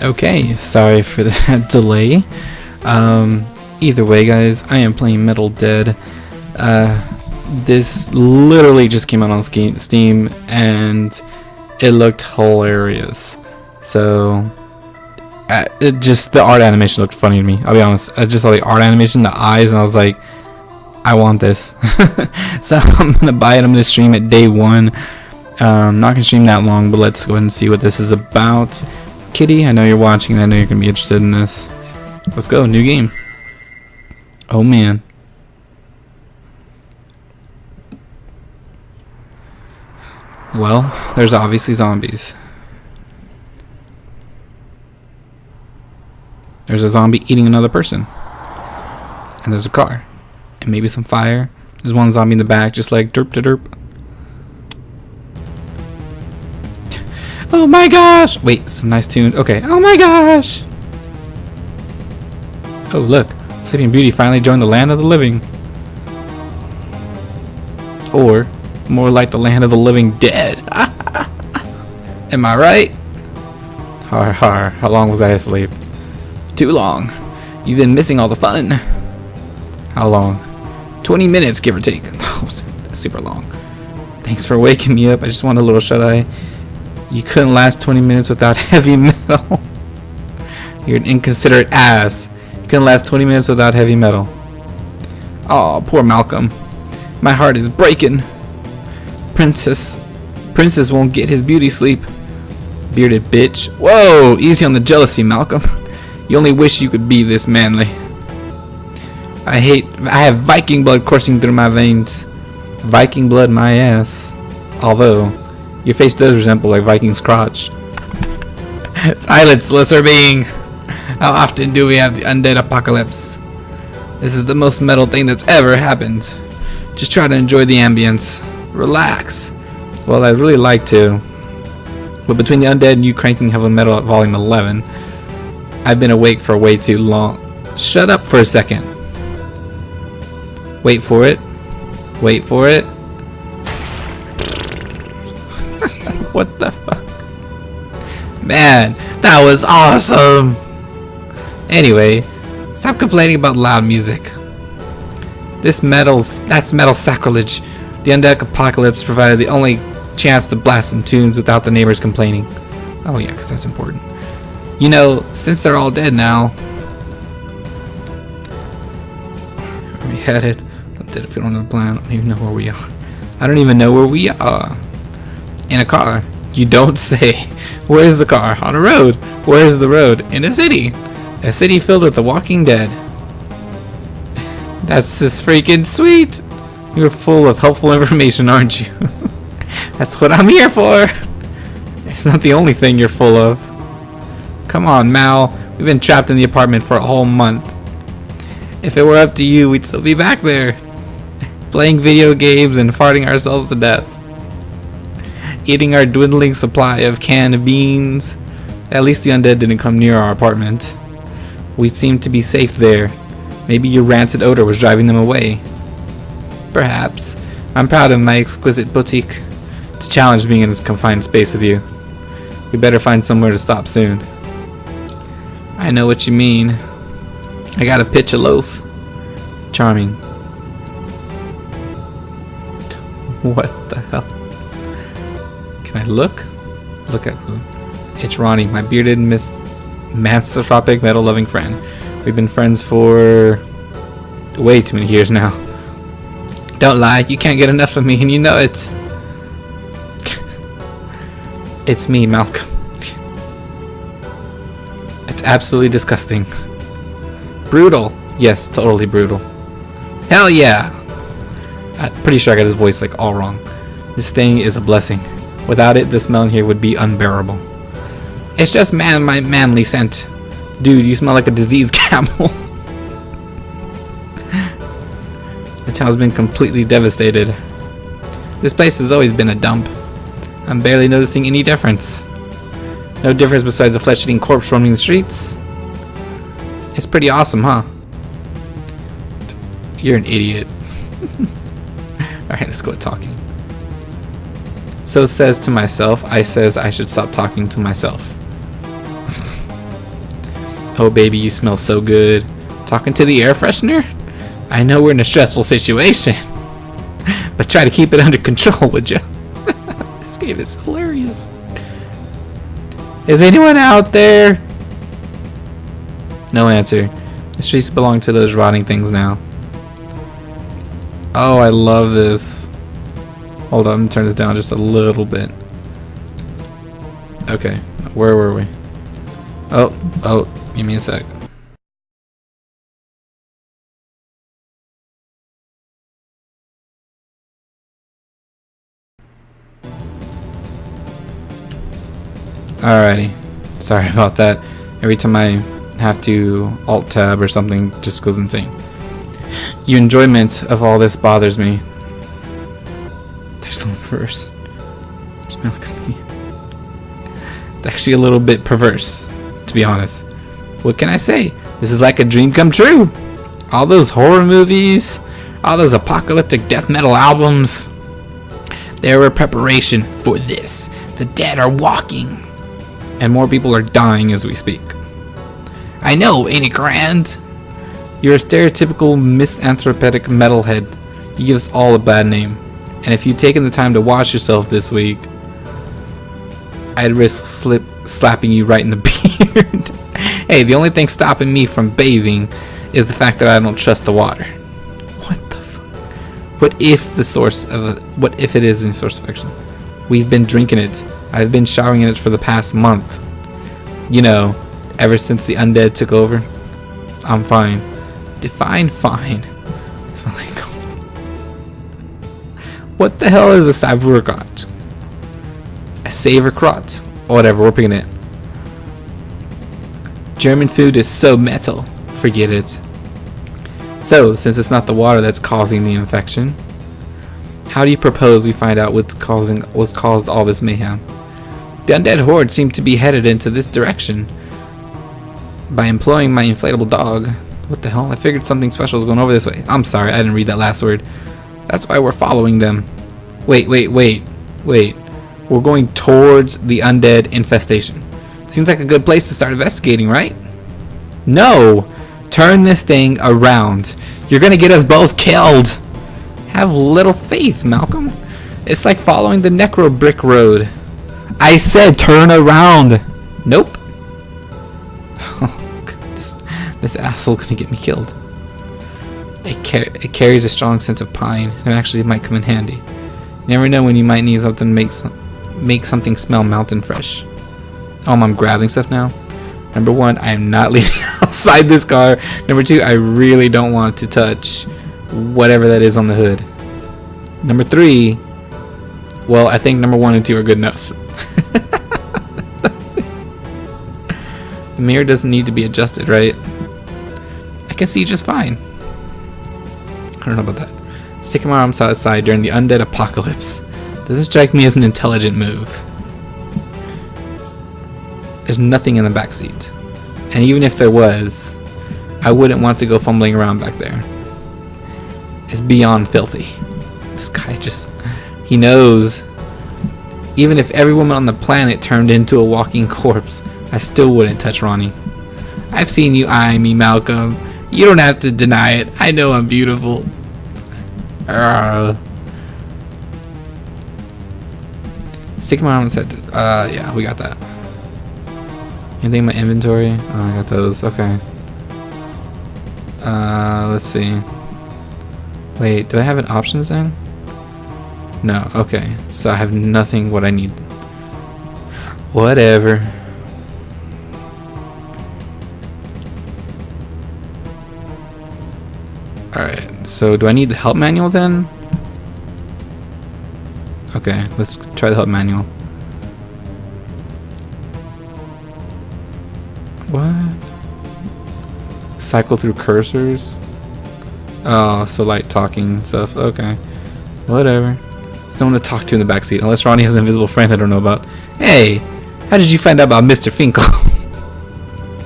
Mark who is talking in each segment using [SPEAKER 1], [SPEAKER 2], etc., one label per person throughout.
[SPEAKER 1] Okay, sorry for that delay. Either way, guys, I am playing MetalDead. This literally just came out on Steam, and it looked hilarious. So, the art animation looked funny to me. I'll be honest. I just saw the art animation, the eyes, and I was like, I want this. So I'm gonna buy it. I'm gonna stream it day one. Not gonna stream that long, but let's go ahead and see what this is about. Kitty, I know you're watching, and I know you're gonna be interested in this. Let's go, new game. Oh man. Well, there's obviously zombies. There's a zombie eating another person. And there's a car. And maybe some fire. There's one zombie in the back just like derp to derp. Oh my gosh! Wait, some nice tunes. Okay. Oh my gosh! Oh look. Sleeping Beauty finally joined the land of the living. Or more like the land of the living dead. Am I right? Har har. How long was I asleep? Too long. You've been missing all the fun. How long? 20 minutes, give or take. That's super long. Thanks for waking me up. I just want a little shut-eye. You couldn't last 20 minutes without heavy metal. You're an inconsiderate ass. You couldn't last 20 minutes without heavy metal. Oh, poor Malcolm. My heart is breaking. Princess won't get his beauty sleep. Bearded bitch. Whoa, easy on the jealousy, Malcolm. You only wish you could be this manly. I have Viking blood coursing through my veins. Viking blood my ass. Although, your face does resemble a Viking's crotch. Silence, lesser being. How often do we have the undead apocalypse? This is the most metal thing that's ever happened. Just try to enjoy the ambience. Relax. Well, I'd really like to. But between the undead and you cranking heavy metal at volume 11, I've been awake for way too long. Shut up for a second. Wait for it. Wait for it. What the fuck? Man, that was awesome. Anyway, stop complaining about loud music. That's metal sacrilege. The undead apocalypse provided the only chance to blast some tunes without the neighbors complaining. Oh yeah, because that's important. You know, since they're all dead now. Where are we headed? I'm dead if we don't have a plan. I don't even know where we are. I don't even know where we are. In a car. You don't say. Where's the car? On a road. Where's the road? In a city. A city filled with the walking dead. That's just freaking sweet. You're full of helpful information, aren't you? That's what I'm here for. It's not the only thing you're full of. Come on, Mal. We've been trapped in the apartment for a whole month. If it were up to you, we'd still be back there. Playing video games and farting ourselves to death. Eating our dwindling supply of canned beans. At least the undead didn't come near our apartment. We seemed to be safe there. Maybe your rancid odor was driving them away. Perhaps. I'm proud of my exquisite boutique. It's a challenge being in this confined space with you. We better find somewhere to stop soon. I know what you mean. I gotta pitch a loaf. Charming. What the hell? Can I look? Look at who? It's Ronnie, my bearded misanthropic metal-loving friend. We've been friends for way too many years now. Don't lie, you can't get enough of me, and you know it. It's me, Malcolm. It's absolutely disgusting. Brutal. Yes, totally brutal. Hell yeah. I'm pretty sure I got his voice like all wrong. This thing is a blessing. Without it, this smell in here would be unbearable. It's just my manly scent. Dude, you smell like a diseased camel. The town's been completely devastated. This place has always been a dump. I'm barely noticing any difference. No difference besides a flesh-eating corpse roaming the streets. It's pretty awesome, huh? You're an idiot. Alright, let's go talking. So says to myself, I says I should stop talking to myself. Oh baby, you smell so good. Talking to the air freshener? I know we're in a stressful situation, but try to keep it under control, would you? This game is hilarious. Is anyone out there? No answer. The streets belong to those rotting things now. Oh, I love this. Hold on, I'm gonna turn this down just a little bit. Okay, where were we? Oh, give me a sec. Alrighty, sorry about that. Every time I have to alt tab or something, just goes insane. Your enjoyment of all this bothers me. There's no perverse. Smell like me. It's actually a little bit perverse, to be honest. What can I say? This is like a dream come true. All those horror movies, all those apocalyptic death metal albums, they were a preparation for this. The dead are walking. And more people are dying as we speak. I know, ain't it grand? You're a stereotypical misanthropic metalhead. You give us all a bad name. And if you'd taken the time to wash yourself this week, I'd risk slapping you right in the beard. Hey, the only thing stopping me from bathing is the fact that I don't trust the water. What the fuck? What if it is the source of infection? We've been drinking it. I've been showering in it for the past month. You know, ever since the undead took over. I'm fine. Define fine. What the hell is a Sauerkraut? A Sauerkraut? Or whatever, we're picking it. German food is so metal. Forget it. So, since it's not the water that's causing the infection, how do you propose we find out what's caused all this mayhem? The undead horde seem to be headed into this direction. By employing my inflatable dog. What the hell? I figured something special was going over this way. I'm sorry, I didn't read that last word. That's why we're following them. Wait. We're going towards the undead infestation. Seems like a good place to start investigating, right? No! Turn this thing around. You're gonna get us both killed. Have little faith, Malcolm. It's like following the necro brick road. I said turn around. Nope. Oh, this asshole gonna get me killed. It carries a strong sense of pine, and actually it might come in handy. You never know when you might need something to make something smell mountain fresh. Oh, I'm grabbing stuff now. Number one, I am not leaving outside this car. Number two, I really don't want to touch whatever that is on the hood. Number three, well, I think number one and two are good enough. The mirror doesn't need to be adjusted, right? I can see just fine. I don't know about that. Sticking my arms outside during the undead apocalypse doesn't strike me as an intelligent move. There's nothing in the back seat, and even if there was, I wouldn't want to go fumbling around back there. It's beyond filthy. This guy he knows. Even if every woman on the planet turned into a walking corpse, I still wouldn't touch Ronnie. I've seen you eyeing me, Malcolm. You don't have to deny it. I know I'm beautiful. Stick my arm and said, yeah, we got that. Anything in my inventory? Oh, I got those. Okay. Let's see. Wait, do I have an options then? No. Okay. So I have nothing what I need. Whatever. Alright. So do I need the help manual then? Okay. Let's try the help manual. What? Cycle through cursors? Oh, so like talking stuff. Okay. Whatever. Just don't want to talk to in the backseat. Unless Ronnie has an invisible friend I don't know about. Hey! How did you find out about Mr. Finkel?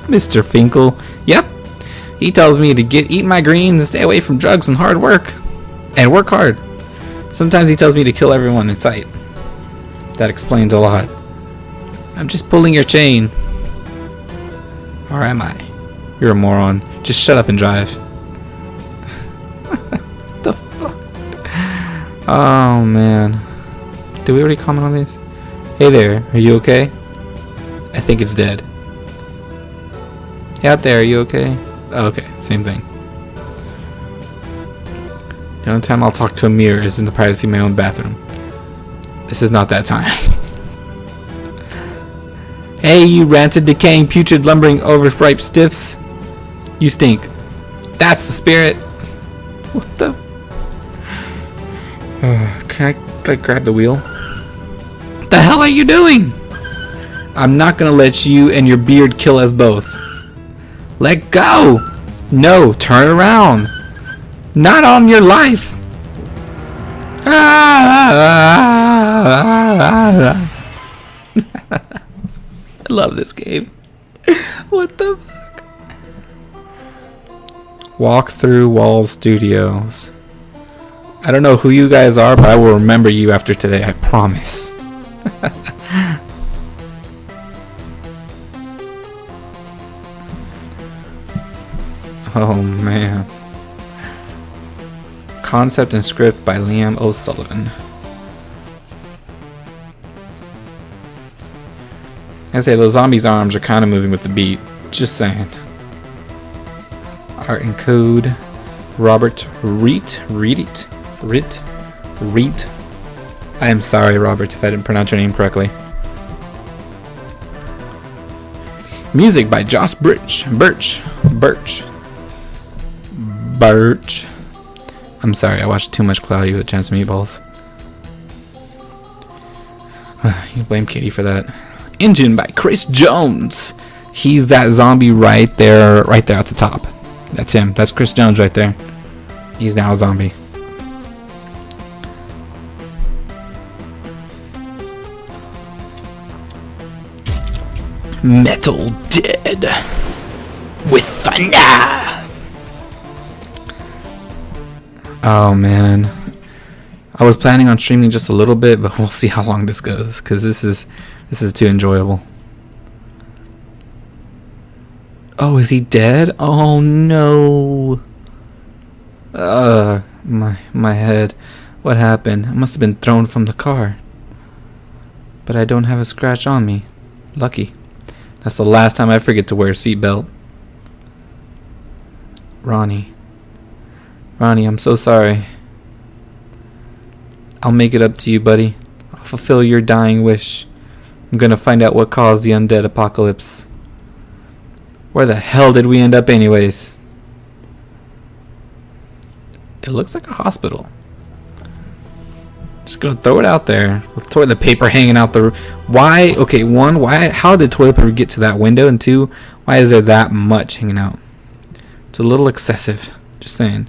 [SPEAKER 1] Mr. Finkel? Yep. He tells me to eat my greens and stay away from drugs and hard work. And work hard. Sometimes he tells me to kill everyone in sight. That explains a lot. I'm just pulling your chain. Or am I? You're a moron. Just shut up and drive. The fuck? Oh man. Did we already comment on this? Hey there, are you okay? I think it's dead. Hey out there, are you okay? Oh, okay, same thing. The only time I'll talk to a mirror is in the privacy of my own bathroom. This is not that time. Hey, you rancid, decaying, putrid, lumbering, overripe stiffs. You stink. That's the spirit. What the? Can I like grab the wheel? What the hell are you doing? I'm not gonna let you and your beard kill us both. Let go! No, turn around. Not on your life. I love this game. What the fuck? Walk Through Wall Studios. I don't know who you guys are, but I will remember you after today, I promise. Oh man. Concept and script by Liam O'Sullivan. I say those zombies' arms are kind of moving with the beat. Just saying. Art and code. Robert Reet. I am sorry, Robert, if I didn't pronounce your name correctly. Music by Josh Birch. I'm sorry, I watched too much Cloudy with a Chance of Meatballs. You blame Katie for that. Engine by Chris Jones. He's that zombie right there at the top. That's him. That's Chris Jones right there. He's now a zombie. MetalDead with thunder. Oh man, I was planning on streaming just a little bit, but we'll see how long this goes, because this is too enjoyable. Oh, is he dead? Oh no. My head. What happened? I must have been thrown from the car. But I don't have a scratch on me. Lucky. That's the last time I forget to wear a seatbelt. Ronnie, I'm so sorry. I'll make it up to you, buddy. I'll fulfill your dying wish. I'm gonna find out what caused the undead apocalypse. Where the hell did we end up anyways? It looks like a hospital. Just gonna throw it out there with toilet paper hanging out the. Why? Okay, one, why? How did toilet paper get to that window? And two, why is there that much hanging out? It's a little excessive. Just saying.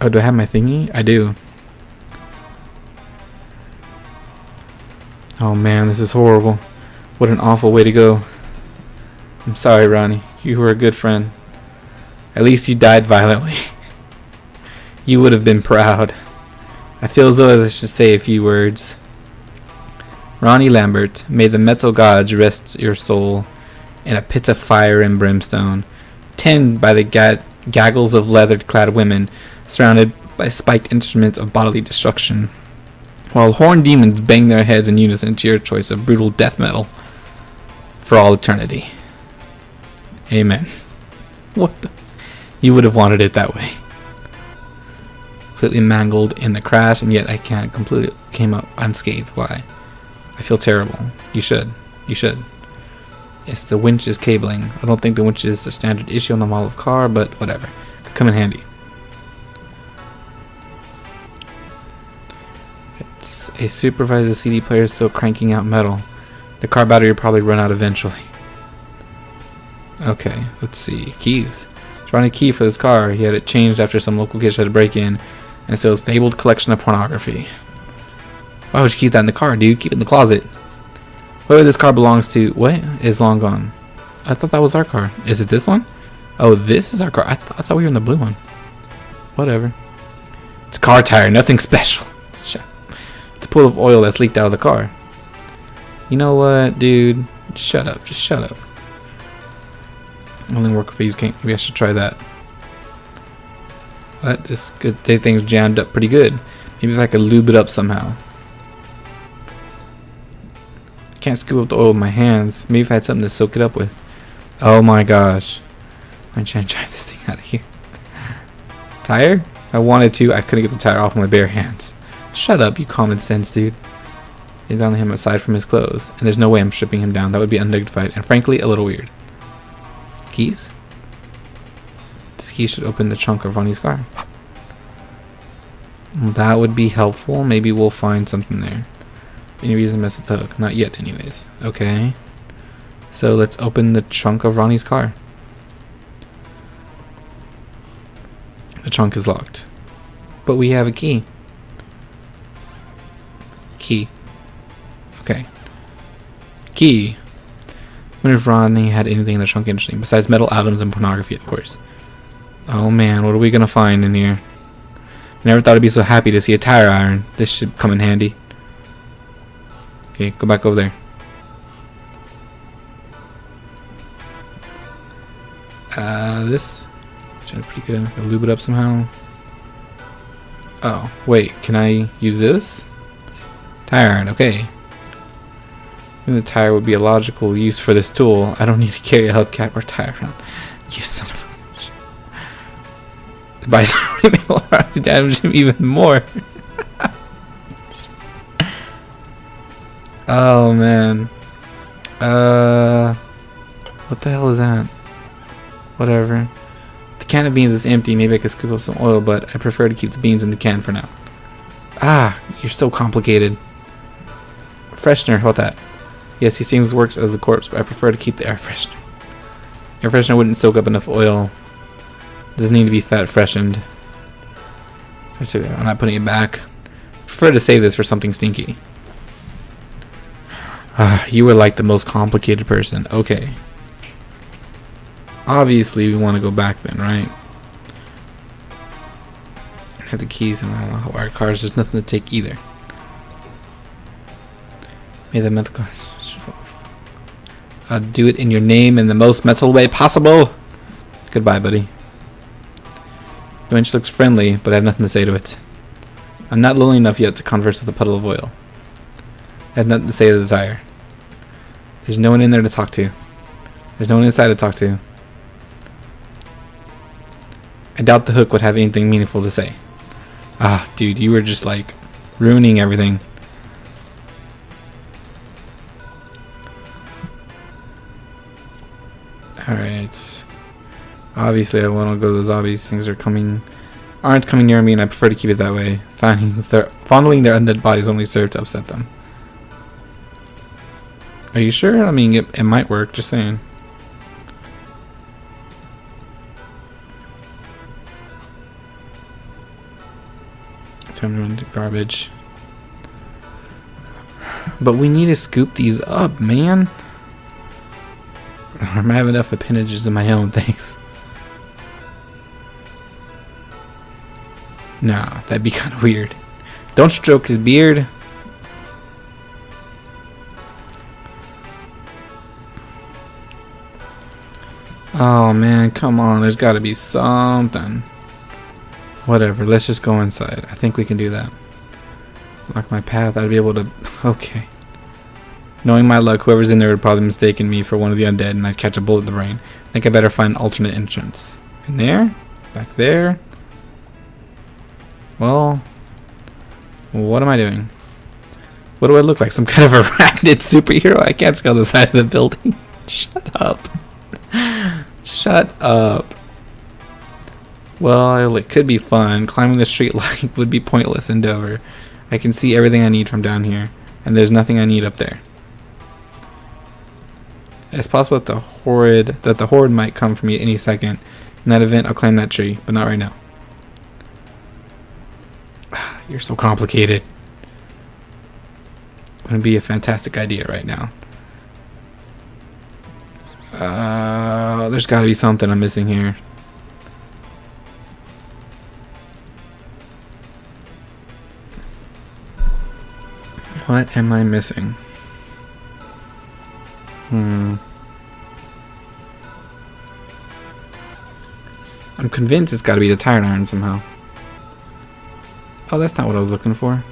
[SPEAKER 1] Oh, do I have my thingy? I do. Oh man, this is horrible. What an awful way to go. I'm sorry, Ronnie. You were a good friend. At least you died violently. You would have been proud. I feel as though I should say a few words. Ronnie Lambert, may the metal gods rest your soul in a pit of fire and brimstone, tended by the gaggles of leather-clad women, surrounded by spiked instruments of bodily destruction, while horned demons bang their heads in unison to your choice of brutal death metal for all eternity. Amen. What the? You would have wanted it that way. Completely mangled in the crash, and yet I can't completely came up unscathed. Why? I feel terrible. You should. It's the winch's cabling. I don't think the winch is a standard issue on the model of car, but whatever. Could come in handy. It's a supervisor CD player still cranking out metal. The car battery will probably run out eventually. Okay, let's see. Keys. He's running a key for this car. He had it changed after some local kids tried to break in, and so his fabled collection of pornography. Why would you keep that in the car, dude? Keep it in the closet. Whoever this car belongs to, what? Is long gone. I thought that was our car. Is it this one? Oh, this is our car. I thought we were in the blue one. Whatever. It's a car tire, nothing special. It's a pool of oil that's leaked out of the car. You know what, dude? Shut up. Just shut up. Only work with these games. Maybe I should try that. What? This good. They things jammed up pretty good. Maybe if I could lube it up somehow. Can't scoop up the oil with my hands. Maybe if I had something to soak it up with. Oh my gosh. I'm trying to drive this thing out of here. Tire? I wanted to. I couldn't get the tire off with my bare hands. Shut up, you common sense dude. They down him aside from his clothes. And there's no way I'm stripping him down. That would be undignified. And frankly, a little weird. Keys? This key should open the trunk of Ronnie's car. Well, that would be helpful. Maybe we'll find something there. Any reason to mess with the hook? Not yet anyways. Okay. So let's open the trunk of Ronnie's car. The trunk is locked. But we have a key. Key. Okay. Key. I wonder if Ronnie had anything in the trunk interesting. Besides metal atoms and pornography, of course. Oh man, what are we gonna find in here? I never thought I'd be so happy to see a tire iron. This should come in handy. Okay, go back over there. This is pretty good. I'll lube it up somehow. Oh, wait, can I use this? Tire iron, okay. I think the tire would be a logical use for this tool. I don't need to carry a hubcap or tire around. You son of a bitch. By the damage him even more. Oh man. What the hell is that? Whatever. The can of beans is empty. Maybe I could scoop up some oil, but I prefer to keep the beans in the can for now. Ah, you're so complicated. Freshener, how about that? Yes, he seems works as a corpse, but I prefer to keep the air freshener. Air freshener wouldn't soak up enough oil. Doesn't need to be fat freshened. So I'm not putting it back. Prefer to save this for something stinky. You were like the most complicated person. Okay. Obviously, we want to go back then, right? I have the keys and all our cars. There's nothing to take either. May the mental class. Do it in your name in the most metal way possible. Goodbye, buddy. The winch looks friendly, but I have nothing to say to it. I'm not lonely enough yet to converse with a puddle of oil. I have nothing to say to the tire. There's no one in there to talk to. There's no one inside to talk to. I doubt the hook would have anything meaningful to say. Ah, dude, you were just like ruining everything. Alright. Obviously I want to go to the zombies. Things aren't coming near me, and I prefer to keep it that way. Fondling their undead bodies only serve to upset them. Are you sure? I mean, it might work, just saying. Time to run to garbage. But we need to scoop these up, man. I have enough appendages of my own, thanks. Nah, that'd be kind of weird. Don't stroke his beard. Oh man, come on. There's got to be something. Whatever, let's just go inside. I think we can do that. Block my path, I'd be able to... Okay. Knowing my luck, whoever's in there would probably mistaken me for one of the undead, and I'd catch a bullet in the brain. I think I better find an alternate entrance. In there? Back there? Well... What am I doing? What do I look like? Some kind of arachnid superhero? I can't scale the side of the building. Shut up. Shut up. Well, it could be fun. Climbing the street light would be pointless endeavor. I can see everything I need from down here, and there's nothing I need up there. It's possible that the horde might come for me at any second. In that event, I'll climb that tree, but not right now. You're so complicated. Wouldn't be a fantastic idea right now. There's got to be something I'm missing here. What am I missing? I'm convinced it's got to be the tire iron somehow. Oh, that's not what I was looking for.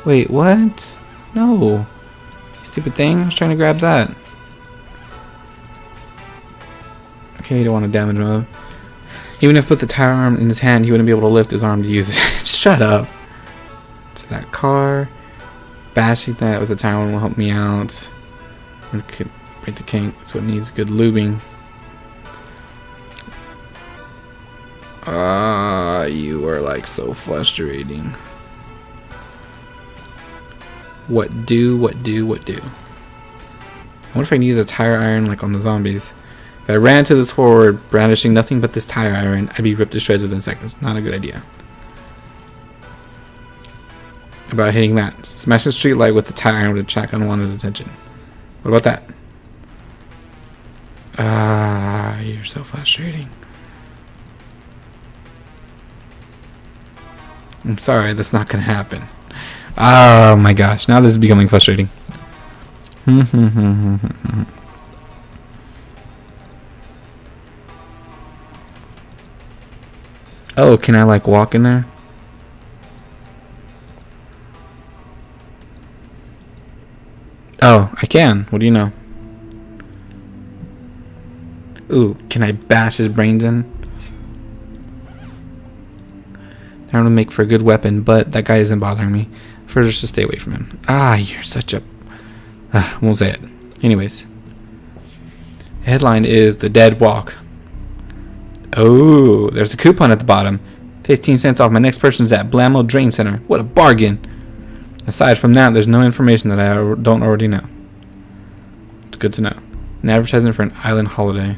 [SPEAKER 1] Wait, what? No. Stupid thing. I was trying to grab that. Okay, you don't want to damage him. Even if I put the tire arm in his hand, he wouldn't be able to lift his arm to use it. Shut up. To that car. Bashing that with the tire arm will help me out. It could break the kink. That's what needs good lubing. You are like so frustrating. What do? I wonder if I can use a tire iron like on the zombies. If I ran to this horde brandishing nothing but this tire iron, I'd be ripped to shreds within seconds. Not a good idea. About hitting that. Smash the street light with the tire iron would attract unwanted attention. What about that? You're so frustrating. I'm sorry, that's not gonna happen. Oh my gosh, now this is becoming frustrating. Oh, can I like walk in there? Oh, I can. What do you know? Ooh, can I bash his brains in? That would make for a good weapon, but that guy isn't bothering me. Further, just to stay away from him. You're such a... won't say it. Anyways. The headline is The Dead Walk. Oh, there's a coupon at the bottom. 15 cents off my next purchase at Blammo Drain Center. What a bargain. Aside from that, there's no information that I don't already know. It's good to know. An advertisement for an island holiday.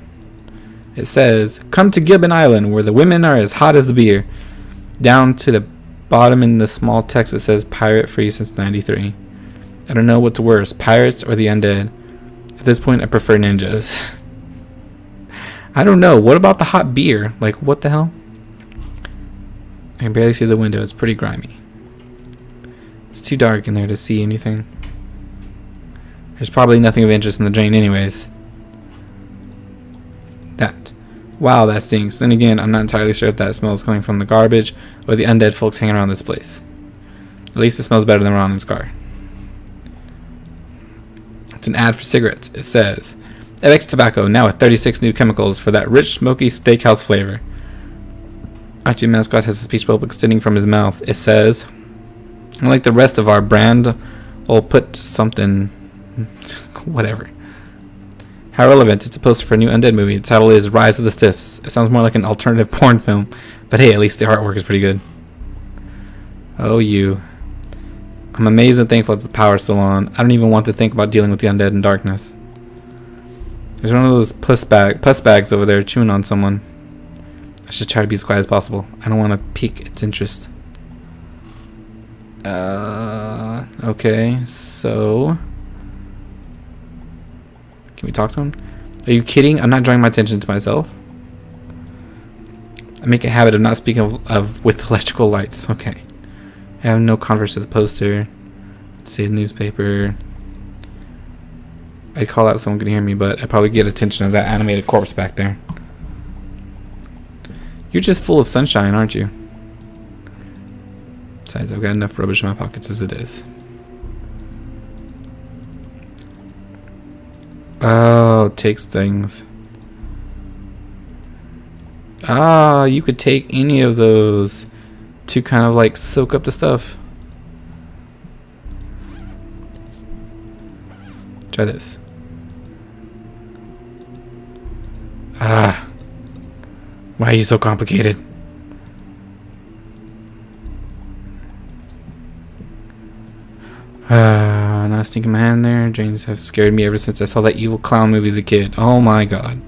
[SPEAKER 1] It says, come to Gibbon Island, where the women are as hot as the beer. Down to the bottom in the small text it says pirate free since 93. I don't know what's worse, pirates or the undead. At this point I prefer ninjas. I don't know, what about the hot beer? Like what the hell? I can barely see the window, it's pretty grimy. It's too dark in there to see anything. There's probably nothing of interest in the drain anyways. That. Wow, that stinks. Then again, I'm not entirely sure if that smell is coming from the garbage or the undead folks hanging around this place. At least it smells better than Ronan's car. It's an ad for cigarettes. It says, FX Tobacco, now with 36 new chemicals for that rich, smoky steakhouse flavor. Archie mascot has a speech bubble extending from his mouth. It says, unlike the rest of our brand, I'll put something... whatever. How relevant, it's a poster for a new Undead movie. The title is Rise of the Stiffs. It sounds more like an alternative porn film, but hey, at least the artwork is pretty good. Oh, you. I'm amazed and thankful that the power's still on. I don't even want to think about dealing with the undead in darkness. There's one of those puss bags over there chewing on someone. I should try to be as quiet as possible. I don't want to pique its interest. Okay, so... Can we talk to him? Are you kidding? I'm not drawing my attention to myself. I make a habit of not speaking of with electrical lights. Okay. I have no converse with the poster. See the newspaper. I'd call out if someone could hear me, but I'd probably get attention of that animated corpse back there. You're just full of sunshine, aren't you? Besides, I've got enough rubbish in my pockets as it is. Oh, takes things. You could take any of those to kind of like soak up the stuff. Try this. Why are you so complicated? Now sticking my hand there. Drains have scared me ever since I saw that evil clown movie as a kid. Oh my god.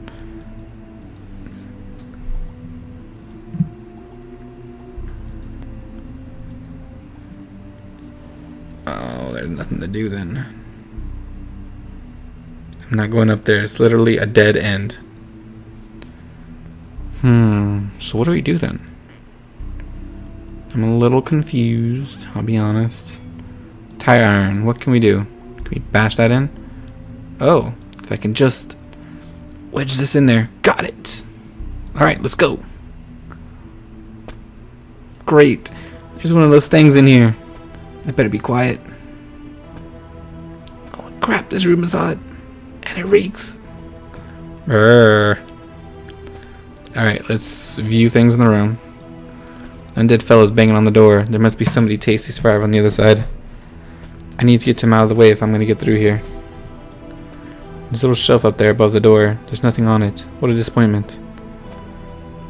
[SPEAKER 1] Oh, there's nothing to do then. I'm not going up there. It's literally a dead end. So what do we do then? I'm a little confused, I'll be honest. Tire iron. What can we do? Can we bash that in? Oh, if I can just wedge this in there. Got it. Alright, let's go. Great. There's one of those things in here. I better be quiet. Oh crap, this room is hot. And it reeks. Alright, let's view things in the room. Undead fella's banging on the door. There must be somebody tasty survive on the other side. I need to get him out of the way if I'm going to get through here. There's a little shelf up there above the door. There's nothing on it. What a disappointment.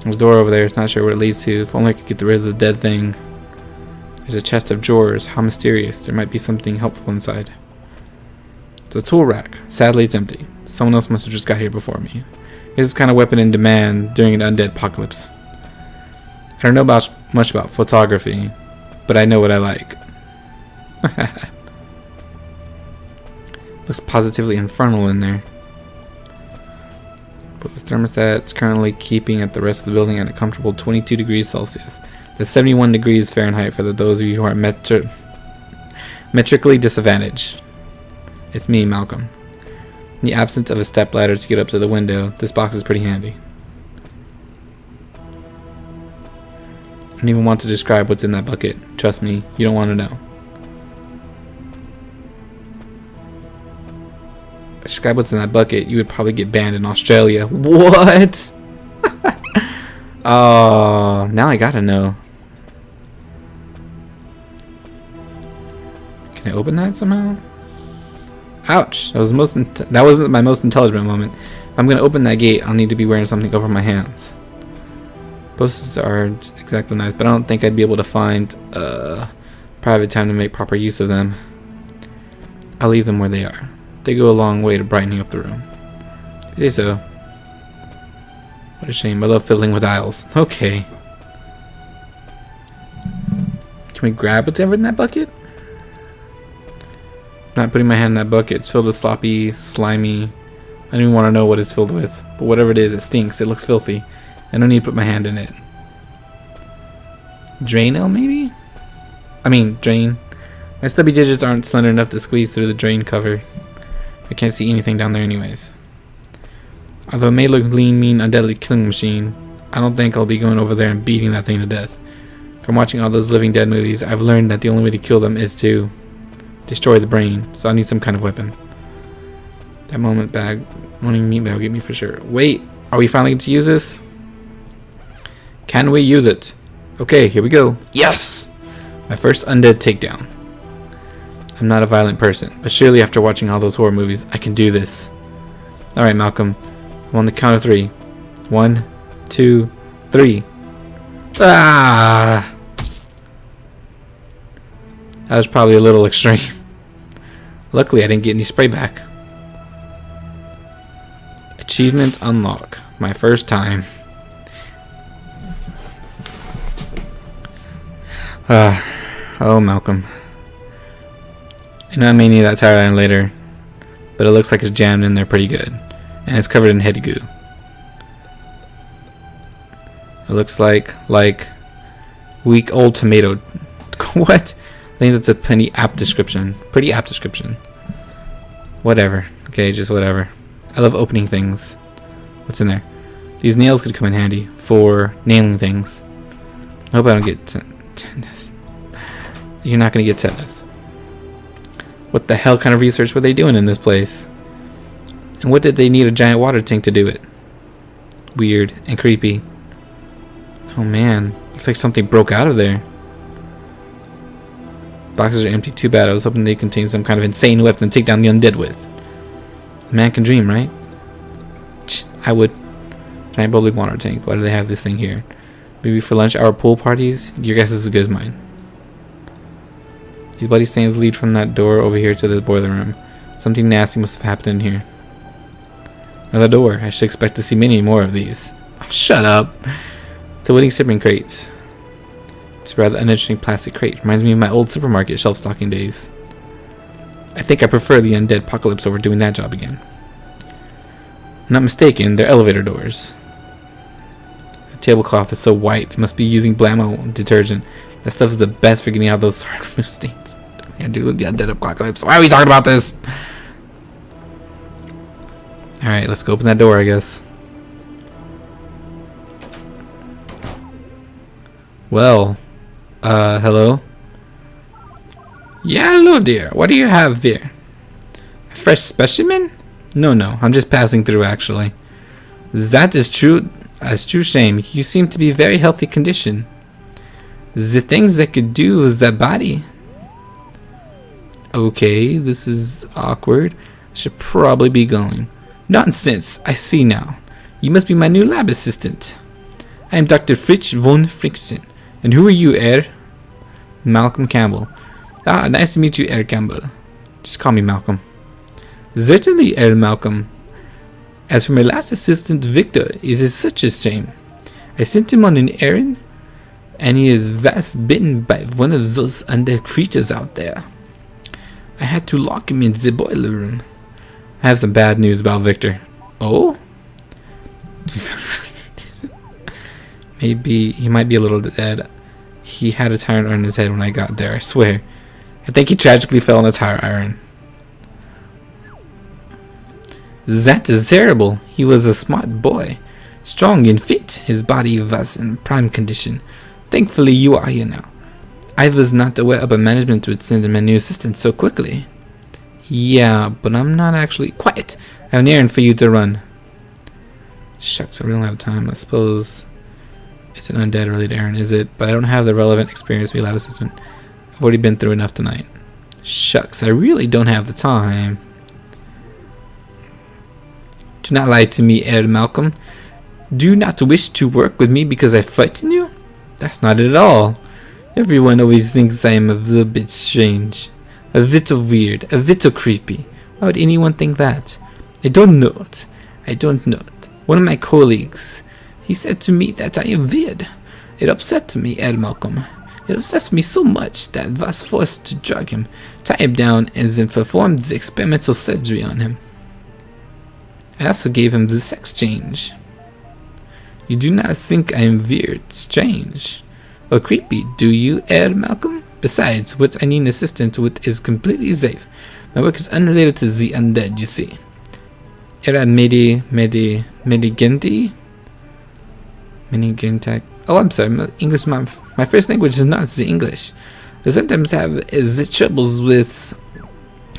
[SPEAKER 1] There's a door over there. It's not sure where it leads to. If only I could get rid of the dead thing. There's a chest of drawers. How mysterious. There might be something helpful inside. It's a tool rack. Sadly, it's empty. Someone else must have just got here before me. This is the kind of weapon in demand during an undead apocalypse. I don't know much about photography, but I know what I like. Looks positively infernal in there. But the thermostat's currently keeping at the rest of the building at a comfortable 22 degrees Celsius. That's 71 degrees Fahrenheit for those of you who are metrically disadvantaged. It's me, Malcolm. In the absence of a step ladder to get up to the window, this box is pretty handy. I don't even want to describe what's in that bucket. Trust me, you don't want to know. If I describe what's in that bucket, you would probably get banned in Australia. What? Oh, now I gotta know. Can I open that somehow? Ouch! That wasn't my most intelligent moment. If I'm gonna open that gate, I'll need to be wearing something over my hands. Posts are exactly nice, but I don't think I'd be able to find private time to make proper use of them. I'll leave them where they are. They go a long way to brightening up the room. You say so. What a shame. I love fiddling with dials. Okay. Can we grab whatever in that bucket? I'm not putting my hand in that bucket. It's filled with sloppy, slimy. I don't even want to know what it's filled with. But whatever it is, it stinks. It looks filthy. I don't need to put my hand in it. Drain-o, maybe? I mean, drain. My stubby digits aren't slender enough to squeeze through the drain cover. I can't see anything down there anyways. Although it may look lean, mean, undeadly killing machine, I don't think I'll be going over there and beating that thing to death. From watching all those Living Dead movies, I've learned that the only way to kill them is to destroy the brain. So I need some kind of weapon. That moment bag, wanting meat bag will get me for sure. Wait, are we finally going to use this? Can we use it? Okay, here we go. Yes! My first undead takedown. I'm not a violent person, but surely after watching all those horror movies, I can do this. Alright, Malcolm. I'm on the count of 3. 1, 2, 3. Ah! That was probably a little extreme. Luckily, I didn't get any spray back. Achievement unlock. My first time. Oh, Malcolm. I know I may need that tire iron later, but it looks like it's jammed in there pretty good, and it's covered in head goo. It looks like week old tomato. What? I think that's a pretty apt description. Pretty apt description. Whatever. Okay, just whatever. I love opening things. What's in there? These nails could come in handy for nailing things. I hope I don't get tetanus. You're not going to get tetanus. What the hell kind of research were they doing in this place? And what did they need a giant water tank to do it? Weird and creepy. Oh man, looks like something broke out of there. Boxes are empty. Too bad. I was hoping they contain some kind of insane weapon to take down the undead with. A man can dream, right? I would. Giant bubbly water tank. Why do they have this thing here? Maybe for lunch hour pool parties? Your guess is as good as mine. These bloody stains lead from that door over here to the boiler room. Something nasty must have happened in here. Another door. I should expect to see many more of these. Oh, shut up. It's a wooden shipping crate. It's a rather uninteresting plastic crate. Reminds me of my old supermarket shelf stocking days. I think I prefer the undead apocalypse over doing that job again. I'm not mistaken, they're elevator doors. The tablecloth is so white. They must be using Blammo detergent. That stuff is the best for getting out those hard remove stains. Yeah, dude, the Undead Apocalypse. Why are we talking about this? Alright, let's go open that door, I guess. Well, hello? Yeah, hello dear. What do you have there? A fresh specimen? No, I'm just passing through, actually. That is true. That's true shame. You seem to be very healthy condition. The things I could do with that body. Okay, this is awkward. I should probably be going. Nonsense. I see now. You must be my new lab assistant. I am Dr. Fritz von Frickson. And who are you, Herr? Malcolm Campbell. Ah, nice to meet you, Herr Campbell. Just call me Malcolm. Certainly, Herr Malcolm. As for my last assistant, Victor, it is such a shame. I sent him on an errand, and he is vast bitten by one of those undead creatures out there. I had to lock him in the boiler room. I have some bad news about Victor. Oh? Maybe he might be a little dead. He had a tire on his head when I got there, I swear. I think he tragically fell on the tire iron. That is terrible. He was a smart boy. Strong and fit. His body was in prime condition. Thankfully you are here now. I was not aware upper management would send him a new assistant so quickly. Yeah, but I'm not actually... Quiet! I have an errand for you to run. Shucks, I don't have time. I suppose it's an undead related errand, is it? But I don't have the relevant experience to be lab assistant. I've already been through enough tonight. Shucks, I really don't have the time. Do not lie to me, Herr Malcolm. Do you not wish to work with me because I frighten you? That's not it at all. Everyone always thinks I am a little bit strange. A little weird. A little creepy. Why would anyone think that? I don't know it. I don't know it. One of my colleagues, he said to me that I am weird. It upset me, Herr Malcolm. It upset me so much that I was forced to drag him, tie him down, and then perform the experimental surgery on him. I also gave him the sex change. You do not think I am weird, strange, or creepy, do you, Herr Malcolm? Besides, what I need an assistant with is completely safe. My work is unrelated to the undead, you see. Era Medigenti? Oh, I'm sorry, my first language is not the English. I sometimes have the troubles with,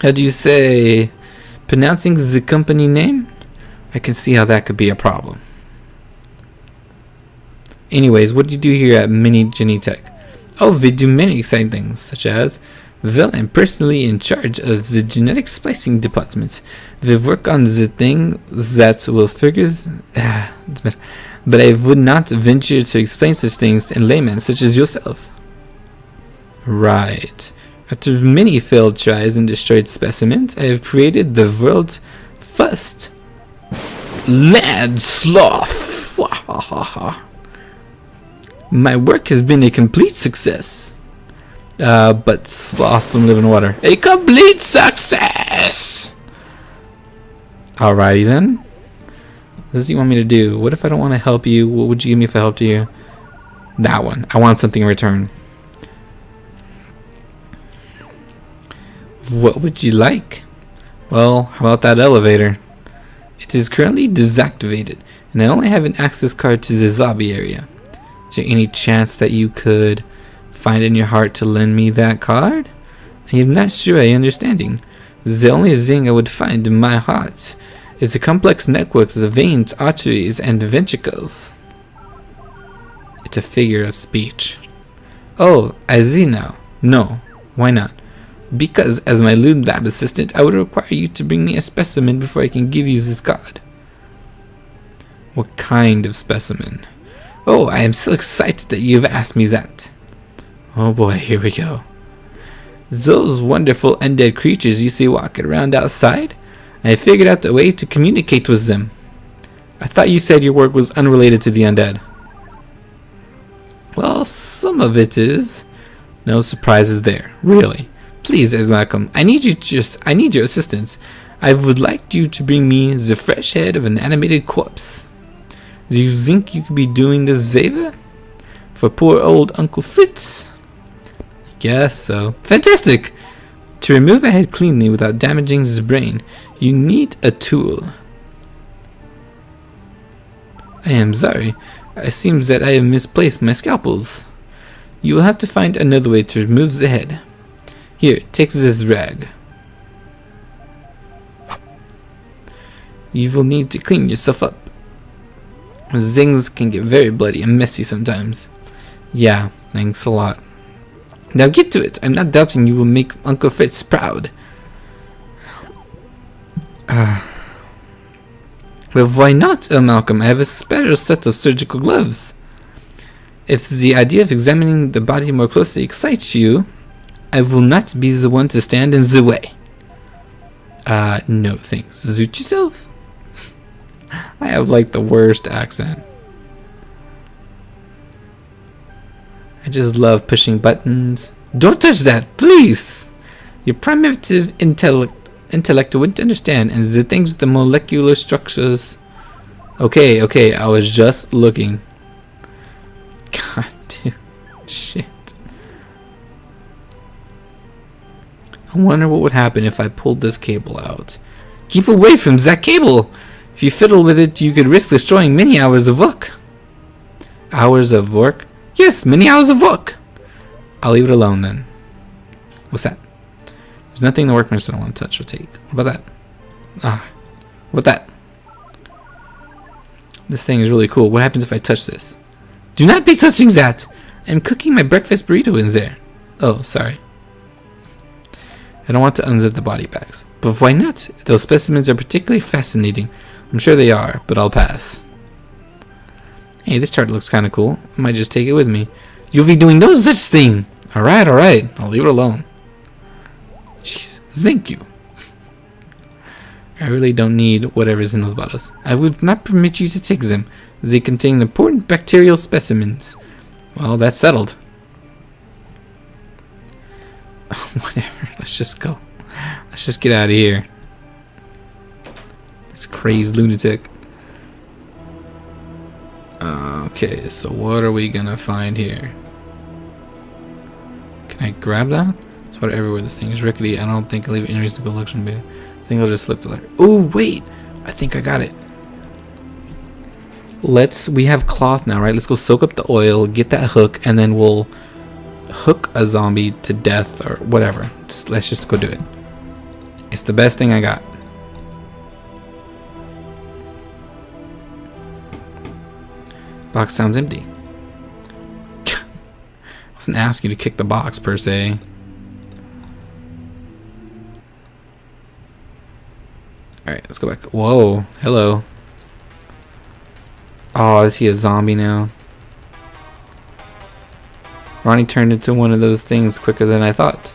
[SPEAKER 1] how do you say, pronouncing the company name? I can see how that could be a problem. Anyways, what do you do here at Mini Genetech? Oh, we do many exciting things, such as, well, I'm personally in charge of the genetic splicing department. We work on the thing that will figure, but I would not venture to explain such things in layman such as yourself. Right. After many failed tries and destroyed specimens, I have created the world's first land sloth. My work has been a complete success. But sloths don't live in water. A complete success! Alrighty then. What does he want me to do? What if I don't want to help you? What would you give me if I helped you? That one. I want something in return. What would you like? Well, how about that elevator? It is currently deactivated, and I only have an access card to the zombie area. Is there any chance that you could find in your heart to lend me that card? I am not sure I understanding. The only thing I would find in my heart is the complex networks of veins, arteries, and ventricles. It's a figure of speech. Oh, I see now. No, why not? Because as my lab assistant, I would require you to bring me a specimen before I can give you this card. What kind of specimen? Oh, I am so excited that you've asked me that. Oh boy, here we go. Those wonderful undead creatures you see walking around outside, I figured out a way to communicate with them. I thought you said your work was unrelated to the undead. Well, some of it is. No surprises there, really. Please, Malcolm, I need your assistance. I would like you to bring me the fresh head of an animated corpse. Do you think you could be doing this favor for poor old Uncle Fritz? I guess so. Fantastic! To remove a head cleanly without damaging his brain, you need a tool. I am sorry. It seems that I have misplaced my scalpels. You will have to find another way to remove the head. Here, take this rag. You will need to clean yourself up. Things can get very bloody and messy sometimes. Yeah, thanks a lot. Now get to it. I'm not doubting you will make Uncle Fritz proud. Well, why not, Malcolm? I have a special set of surgical gloves. If the idea of examining the body more closely excites you, I will not be the one to stand in the way. No thanks. Suit yourself? I have like the worst accent. I just love pushing buttons. Don't touch that, please! Your primitive intellect wouldn't understand, and the things with the molecular structures. Okay, I was just looking. God damn. Shit. I wonder what would happen if I pulled this cable out. Keep away from that cable! If you fiddle with it, you could risk destroying many hours of work. Hours of work? Yes, many hours of work! I'll leave it alone then. What's that? There's nothing the workmen don't want to touch or take. What about that? What that? This thing is really cool. What happens if I touch this? Do not be touching that! I'm cooking my breakfast burrito in there. Oh, sorry. I don't want to unzip the body bags. But why not? Those specimens are particularly fascinating. I'm sure they are, but I'll pass. Hey, this chart looks kind of cool. I might just take it with me. You'll be doing no such thing! Alright. I'll leave it alone. Jeez, thank you. I really don't need whatever's in those bottles. I would not permit you to take them. They contain important bacterial specimens. Well, that's settled. Whatever, let's just go. Let's just get out of here. This crazed lunatic. Okay, so what are we gonna find here? Can I grab that? It's water everywhere. This thing is rickety. I don't think I'll leave any reason to go election bit. I think I'll just slip the letter. Oh wait, I think I got it. We have cloth now, right? Let's go soak up the oil, get that hook, and then we'll hook a zombie to death or whatever. Let's just go do it. It's the best thing I got. Box sounds empty. I wasn't asking you to kick the box per se. Alright, let's go back. Whoa, hello. Oh, is he a zombie now? Ronnie turned into one of those things quicker than I thought.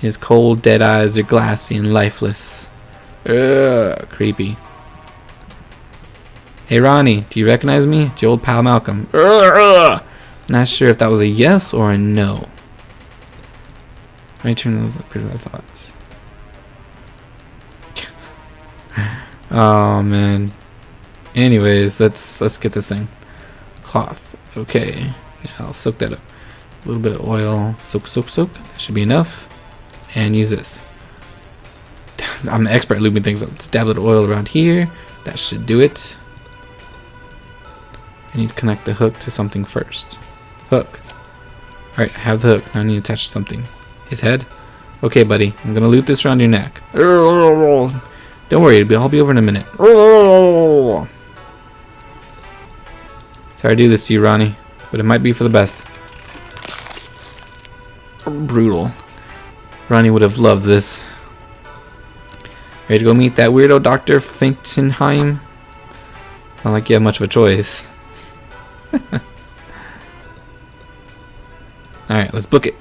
[SPEAKER 1] His cold, dead eyes are glassy and lifeless. Ugh, creepy. Hey Ronnie, do you recognize me? It's your old pal Malcolm. Ugh. Not sure if that was a yes or a no. Let me turn those up because I thought. Oh man. Anyways, let's get this thing. Cloth. Okay. Yeah, I'll soak that up. A little bit of oil. Soak. That should be enough. And use this. I'm an expert at lubing things up. Just dab a little oil around here. That should do it. I need to connect the hook to something first. Hook. Alright, I have the hook. Now I need to attach something. His head? Okay, buddy. I'm gonna loop this around your neck. Don't worry, I'll be over in a minute. Sorry to do this to you, Ronnie, but it might be for the best. Brutal. Ronnie would have loved this. Ready to go meet that weirdo Dr. Finkenheim? Not like you have much of a choice. Alright, let's book it.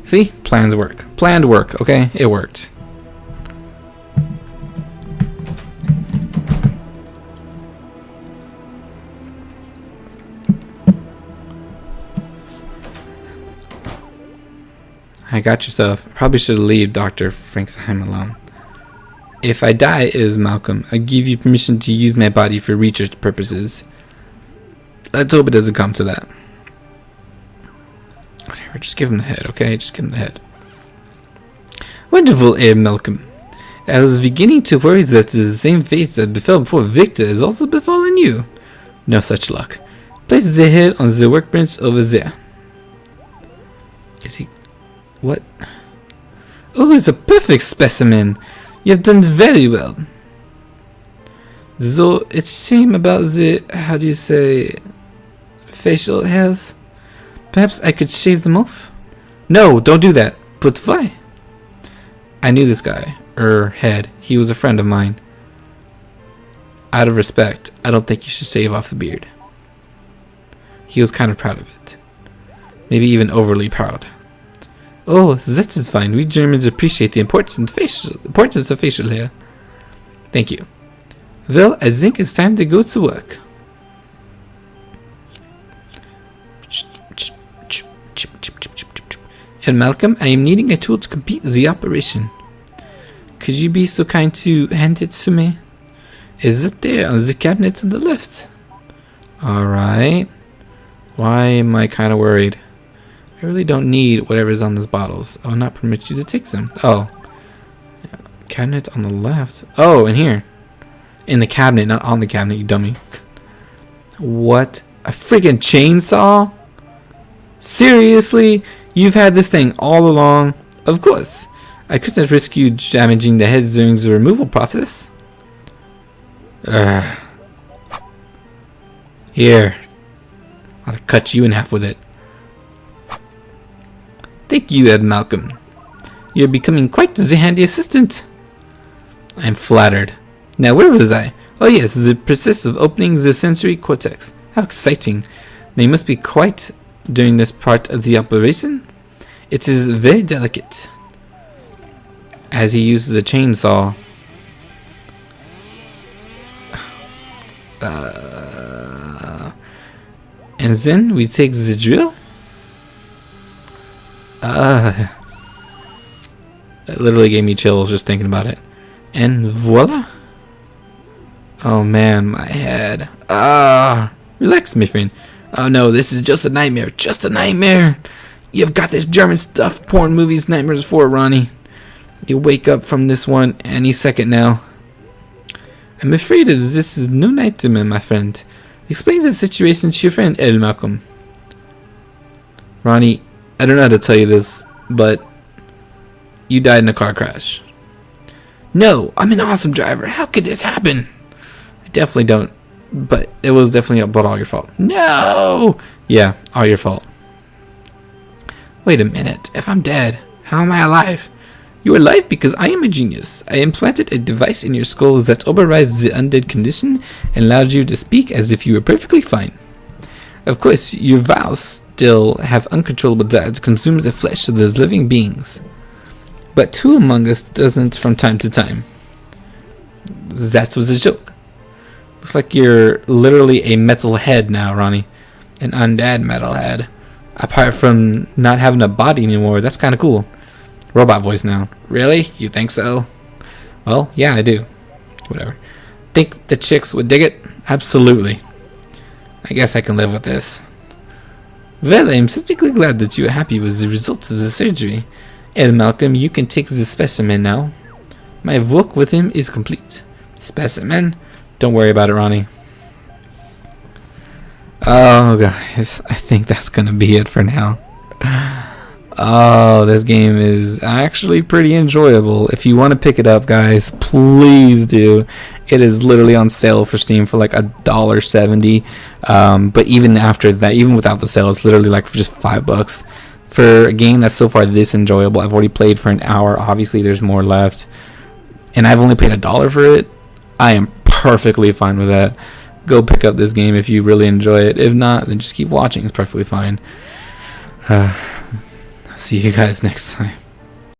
[SPEAKER 1] See? Plans work. Planned work, okay? It worked. I got your stuff. I probably should leave Dr. Frankenheim alone. If I die, is Malcolm, I give you permission to use my body for research purposes. Let's hope it doesn't come to that. Whatever, just give him the head, okay? Just give him the head. Wonderful, Malcolm. I was beginning to worry that the same fate that befell poor Victor has also befallen you. No such luck. Place the head on the workbench over there. Is he... What? Oh, it's a perfect specimen. You have done very well. Though it's a shame about the... How do you say... facial hairs. Perhaps I could shave them off? No, don't do that. But why? I knew this guy. Head. He was a friend of mine. Out of respect, I don't think you should shave off the beard. He was kind of proud of it. Maybe even overly proud. Oh, that is fine. We Germans appreciate the importance of facial hair. Thank you. Well, I think it's time to go to work. And Malcolm, I am needing a tool to complete the operation. Could you be so kind to hand it to me? Is it there on the cabinet on the left? Alright. Why am I kind of worried? I really don't need whatever's on those bottles. I will not permit you to take them. Oh. Cabinet on the left. Oh, in here. In the cabinet, not on the cabinet, you dummy. What? A freaking chainsaw? Seriously? You've had this thing all along? Of course. I couldn't risk you damaging the head during the removal process. Here. I'll cut you in half with it. Thank you, Ed Malcolm. You're becoming quite the handy assistant. I'm flattered. Now, where was I? Oh yes, the process of opening the sensory cortex. How exciting. Now, you must be quite during this part of the operation. It is very delicate. As he uses a chainsaw. And then we take the drill. It literally gave me chills just thinking about it. And voila. Oh man, my head. Relax, my friend. Oh no, this is just a nightmare. Just a nightmare. You've got this German stuff porn movies nightmares for, Ronnie. You wake up from this one any second now. I'm afraid of this is no nightmare, my friend. Explain the situation to your friend, Ed Malcolm. Ronnie, I don't know how to tell you this, but you died in a car crash. No, I'm an awesome driver. How could this happen? I definitely don't, but it was definitely about all your fault. No! Yeah, all your fault. Wait a minute. If I'm dead, how am I alive? You are alive because I am a genius. I implanted a device in your skull that overrides the undead condition and allows you to speak as if you were perfectly fine. Of course, your vows still have uncontrollable desire to consume the flesh of those living beings. But who among us doesn't from time to time? That was a joke. Looks like you're literally a metalhead now, Ronnie. An undead metalhead. Apart from not having a body anymore, that's kind of cool. Robot voice now. Really? You think so? Well, yeah, I do. Whatever. Think the chicks would dig it? Absolutely. I guess I can live with this. Well, I'm sincerely glad that you are happy with the results of the surgery. Ed Malcolm, you can take the specimen now. My work with him is complete. Specimen? Don't worry about it, Ronnie. Oh, guys. I think that's going to be it for now. Oh, this game is actually pretty enjoyable. If you want to pick it up, guys, please do. It is literally on sale for Steam for like $1.70. But even after that, even without the sale, it's literally like for just $5 for a game that's so far this enjoyable. I've already played for an hour. Obviously, there's more left, and I've only paid $1 for it. I am perfectly fine with that. Go pick up this game if you really enjoy it. If not, then just keep watching. It's perfectly fine. See you guys next time.